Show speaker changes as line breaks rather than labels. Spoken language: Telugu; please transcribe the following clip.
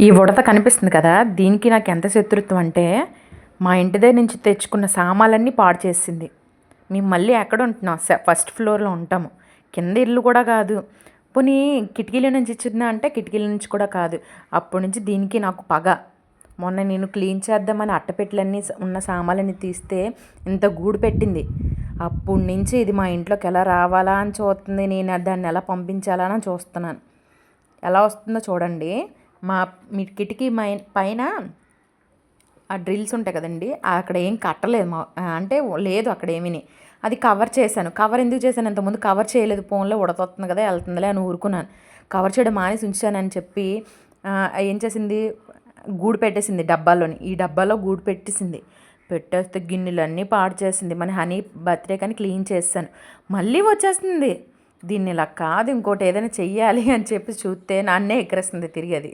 ఈ ఉడత కనిపిస్తుంది కదా, దీనికి నాకు ఎంత శత్రుత్వం అంటే మా ఇంటి దగ్గర నుంచి తెచ్చుకున్న సామాన్లన్నీ పాడు చేసింది. మేము మళ్ళీ ఎక్కడ ఉంటున్నాం, ఫస్ట్ ఫ్లోర్లో ఉంటాము. కింద ఇల్లు కూడా కాదు. పోనీ కిటికీల నుంచి ఇచ్చిందా అంటే కిటికీల నుంచి కూడా కాదు. అప్పటి నుంచి దీనికి నాకు పగ. మొన్న నేను క్లీన్ చేద్దామని అట్టపెట్టెలన్నీ ఉన్న సామాన్లన్నీ తీస్తే ఇంత గూడు పెట్టింది. అప్పటి నుంచి ఇది మా ఇంట్లోకి ఎలా రావాలా అని చూస్తుంది. నేను దాన్ని ఎలా పంపించాలా అని చూస్తున్నాను. ఎలా వస్తుందో చూడండి. మీ కిటికీ పైన ఆ డ్రిల్స్ ఉంటాయి కదండి, అక్కడ ఏం కట్టలేదు, అంటే లేదు అక్కడ ఏమీ. అది కవర్ చేశాను. కవర్ ఎందుకు చేశాను, ఇంతకుముందు కవర్ చేయలేదు. ఫోన్లో ఉడతొస్తుంది కదా, వెళ్తుందిలే అని ఊరుకున్నాను. కవర్ చేయడం మానేసి ఉంచానని చెప్పి ఏం చేసింది, గూడు పెట్టేసింది డబ్బాలోని. ఈ డబ్బాలో గూడు పెట్టేస్తే గిన్నెలన్నీ పాడు చేసింది. మన హనీ బర్త్డే కానీ క్లీన్ చేశాను, మళ్ళీ వచ్చేస్తుంది. దీన్ని ఇలా కాదు, ఇంకోటి ఏదైనా చెయ్యాలి అని చెప్పి చూస్తే నన్నే ఎక్కరేస్తుంది తిరిగి అది.